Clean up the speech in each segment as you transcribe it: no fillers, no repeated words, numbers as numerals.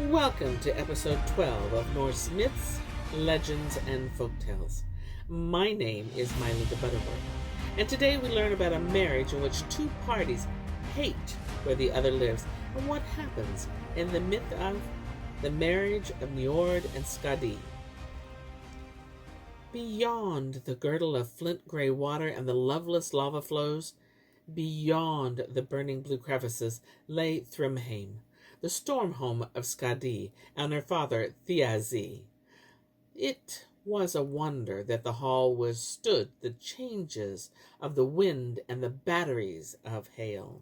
Welcome to episode 12 of Norse Myths, Legends, and Folktales. My name is MyLinda Butterworth, and today we learn about a marriage in which two parties hate where the other lives and what happens in the myth of the marriage of Njord and Skadi. Beyond the girdle of flint-gray water and the loveless lava flows, beyond the burning blue crevices, lay Thrymheim, the storm home of Skadi and her father Thiazi. It was a wonder that the hall withstood the changes of the wind and the batteries of hail.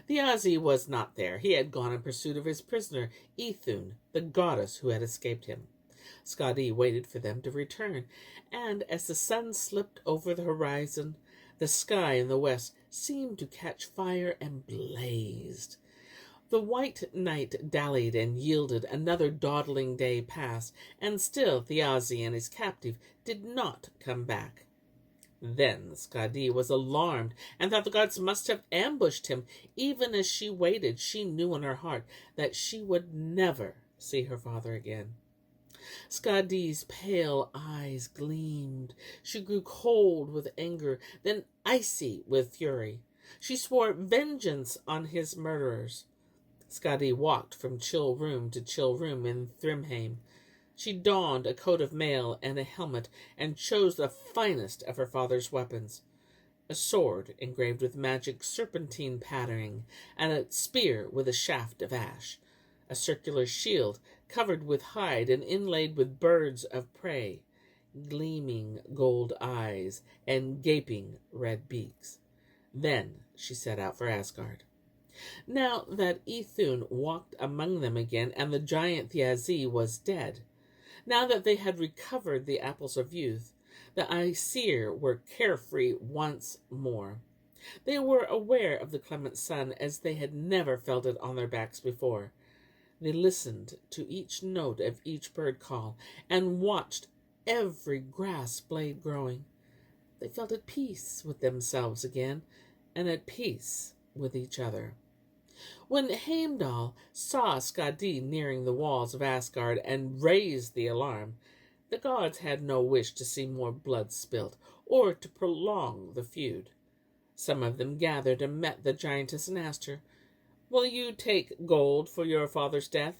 Thiazi was not there. He had gone in pursuit of his prisoner, Idunn, the goddess who had escaped him. Skadi waited for them to return, and as the sun slipped over the horizon, the sky in the west seemed to catch fire and blazed. The white night dallied and yielded. Another dawdling day passed, and still Thiazi and his captive did not come back. Then Skadi was alarmed and thought the gods must have ambushed him. Even as she waited, she knew in her heart that she would never see her father again. Skadi's pale eyes gleamed. She grew cold with anger, then icy with fury. She swore vengeance on his murderers. Skadi walked from chill room to chill room in Thrymheim. She donned a coat of mail and a helmet, and chose the finest of her father's weapons. A sword engraved with magic serpentine patterning, and a spear with a shaft of ash. A circular shield covered with hide and inlaid with birds of prey, gleaming gold eyes and gaping red beaks. Then she set out for Asgard. Now that Idunn walked among them again, and the giant Thiazi was dead, now that they had recovered the apples of youth, the Aesir were carefree once more. They were aware of the clement sun as they had never felt it on their backs before. They listened to each note of each bird call, and watched every grass blade growing. They felt at peace with themselves again, and at peace with each other. When Heimdall saw Skadi nearing the walls of Asgard and raised the alarm, the gods had no wish to see more blood spilt, or to prolong the feud. Some of them gathered and met the giantess and asked her, "Will you take gold for your father's death?"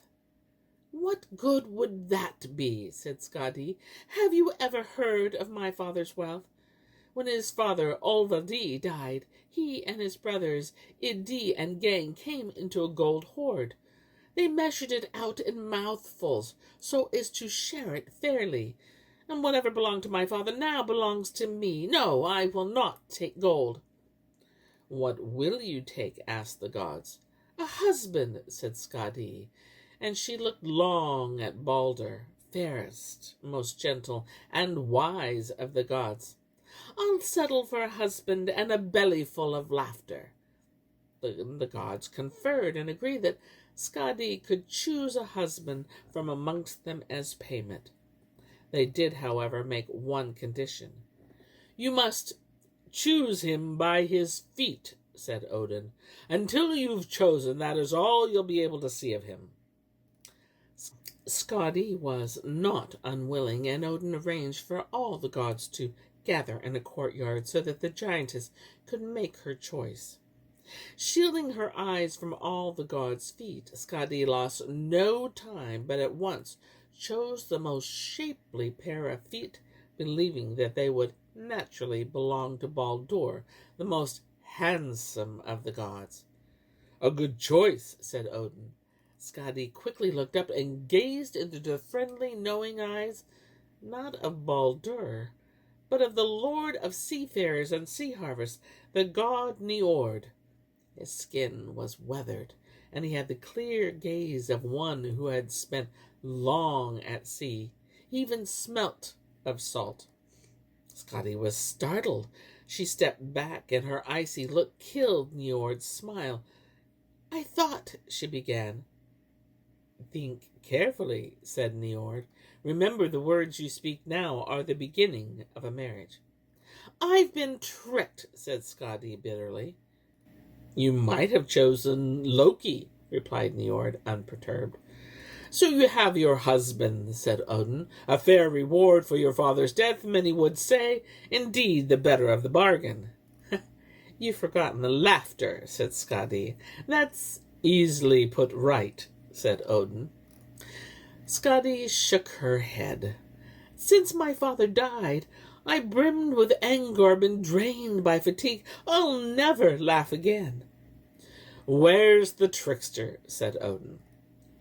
"What good would that be?" said Skadi. "Have you ever heard of my father's wealth? When his father AllFather died, he and his brothers Idunn and Gang came into a gold hoard. They measured it out in mouthfuls so as to share it fairly. And whatever belonged to my father now belongs to me. No, I will not take gold." "What will you take?" asked the gods. "A husband," said Skadi, and she looked long at Balder, fairest, most gentle, and wise of the gods. "I'll settle for a husband and a bellyful of laughter." The gods conferred and agreed that Skadi could choose a husband from amongst them as payment. They did, however, make one condition. "You must choose him by his feet," said Odin. "Until you've chosen, that is all you'll be able to see of him." Skadi was not unwilling, and Odin arranged for all the gods to gather in a courtyard so that the giantess could make her choice. Shielding her eyes from all the gods' feet, Skadi lost no time, but at once chose the most shapely pair of feet, believing that they would naturally belong to Baldur, the most handsome of the gods. "A good choice," said Odin. Skadi quickly looked up and gazed into the friendly, knowing eyes, not of Baldur, but of the lord of seafarers and sea harvests, the god Njord. His skin was weathered, and he had the clear gaze of one who had spent long at sea. He even smelt of salt. Skadi was startled. She stepped back, and her icy look killed Njord's smile. "I thought," she began. "Think carefully," said Njord. "Remember, the words you speak now are the beginning of a marriage." "I've been tricked," said Skadi bitterly. "You might have chosen Loki," replied Njord, unperturbed. So you have your husband, said Odin. A fair reward for your father's death, many would say. Indeed, the better of the bargain. You've forgotten the laughter, said Skadi. That's easily put right, said Odin. Skadi shook her head. Since my father died, I brimmed with anger, been drained by fatigue. I'll never laugh again. Where's the trickster? Said Odin.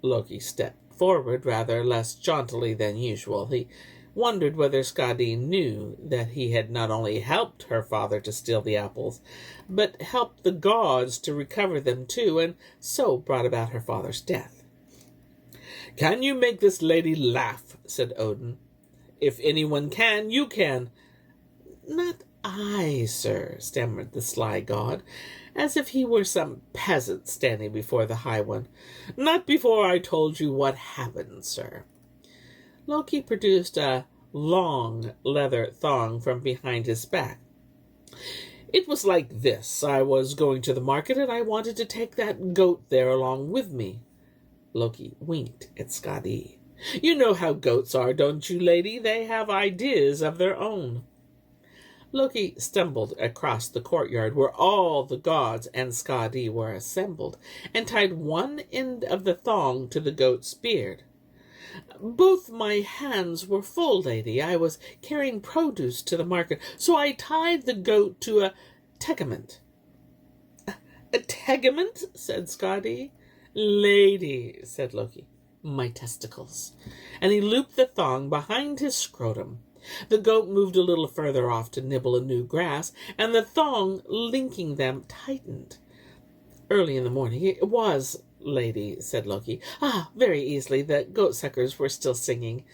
Loki stepped forward rather less jauntily than usual. He wondered whether Skadi knew that he had not only helped her father to steal the apples, but helped the gods to recover them too, and so brought about her father's death. Can you make this lady laugh? Said Odin. If anyone can, you can. Not I, sir, stammered the sly god, as if he were some peasant standing before the High One. Not before I told you what happened, sir. Loki produced a long leather thong from behind his back. It was like this. I was going to the market, and I wanted to take that goat there along with me. Loki winked at Skadi. You know how goats are, don't you, lady? They have ideas of their own. Loki stumbled across the courtyard where all the gods and Skadi were assembled, and tied one end of the thong to the goat's beard. Both my hands were full, lady. I was carrying produce to the market, so I tied the goat to a tegament. A tegament? Said Skadi. Lady, said Loki. My testicles. And he looped the thong behind his scrotum. The goat moved a little further off to nibble a new grass, and the thong linking them tightened. Early in the morning it was, lady, said Loki. Very easily. The goat-suckers were still singing.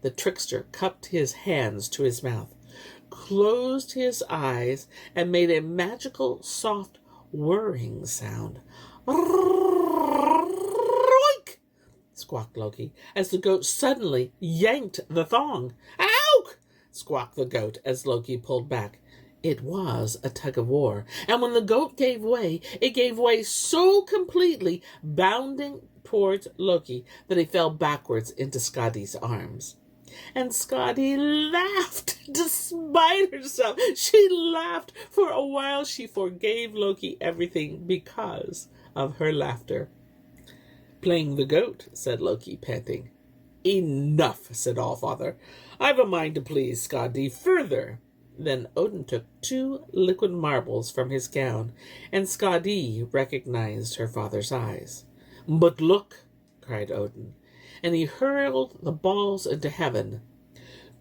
The trickster cupped his hands to his mouth, closed his eyes, and made a magical, soft, whirring sound. Roink! Squawked Loki, as the goat suddenly yanked the thong. Ow! Squawked the goat as Loki pulled back. It was a tug-of-war, and when the goat gave way, it gave way so completely, bounding towards Loki, that he fell backwards into Skadi's arms. And Skadi laughed despite herself. She laughed. For a while she forgave Loki everything because of her laughter. Playing the goat, said Loki, panting. Enough, said AllFather. I've a mind to please Skadi further. Then Odin took 2 liquid marbles from his gown, and Skadi recognized her father's eyes. But look, cried Odin, and he hurled the balls into heaven.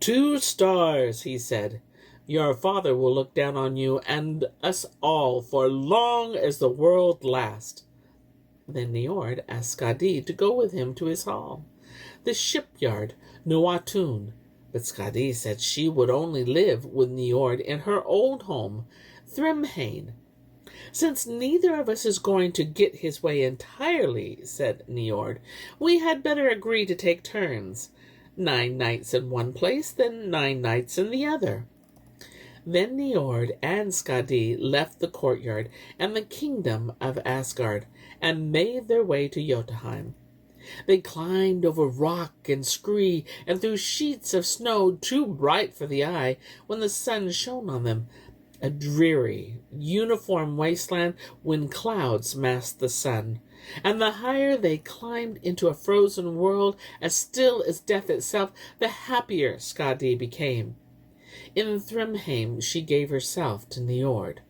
2 stars, he said. Your father will look down on you and us all for long as the world lasts. Then Njord asked Skadi to go with him to his hall, the shipyard Nuatun. But Skadi said she would only live with Njord in her old home, Thrymheim. Since neither of us is going to get his way entirely, said Njord, we had better agree to take turns. 9 nights in one place, then 9 nights in the other. Then Njord and Skadi left the courtyard and the kingdom of Asgard, and made their way to Jotunheim. They climbed over rock and scree, and through sheets of snow too bright for the eye when the sun shone on them, a dreary, uniform wasteland when clouds masked the sun. And the higher they climbed into a frozen world as still as death itself, the happier Skadi became. In Thrymheim she gave herself to Njord.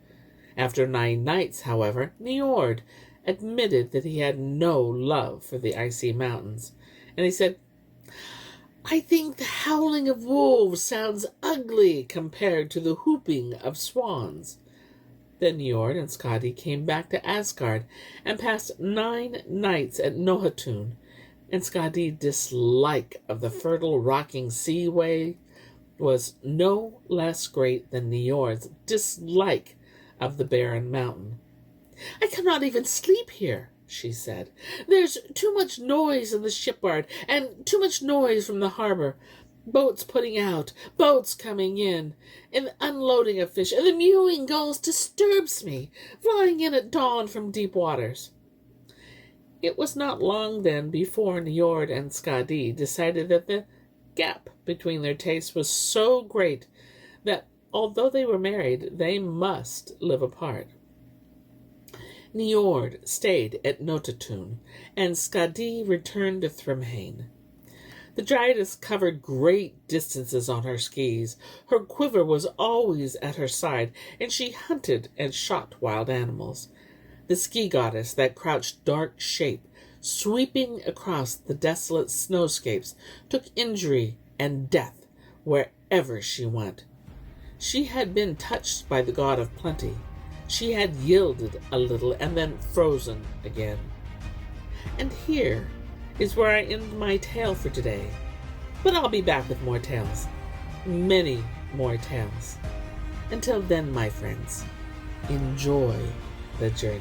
After 9 nights, however, Njord admitted that he had no love for the icy mountains, and he said, I think the howling of wolves sounds ugly compared to the whooping of swans. Then Njord and Skadi came back to Asgard and passed 9 nights at Nohatun, and Skadi's dislike of the fertile rocking seaway was no less great than Njord's dislike of the barren mountain. I cannot even sleep here, she said. There's too much noise in the shipyard, and too much noise from the harbor. Boats putting out, boats coming in, and the unloading of fish, and the mewing gulls disturbs me, flying in at dawn from deep waters. It was not long then before Njord and Skadi decided that the gap between their tastes was so great that, although they were married, they must live apart. Njord stayed at Notatun, and Skadi returned to Thrymheim. The giantess covered great distances on her skis. Her quiver was always at her side, and she hunted and shot wild animals. The ski goddess, that crouched dark shape, sweeping across the desolate snowscapes, took injury and death wherever she went. She had been touched by the god of plenty. She had yielded a little and then frozen again. And here is where I end my tale for today. But I'll be back with more tales. Many more tales. Until then, my friends, enjoy the journey.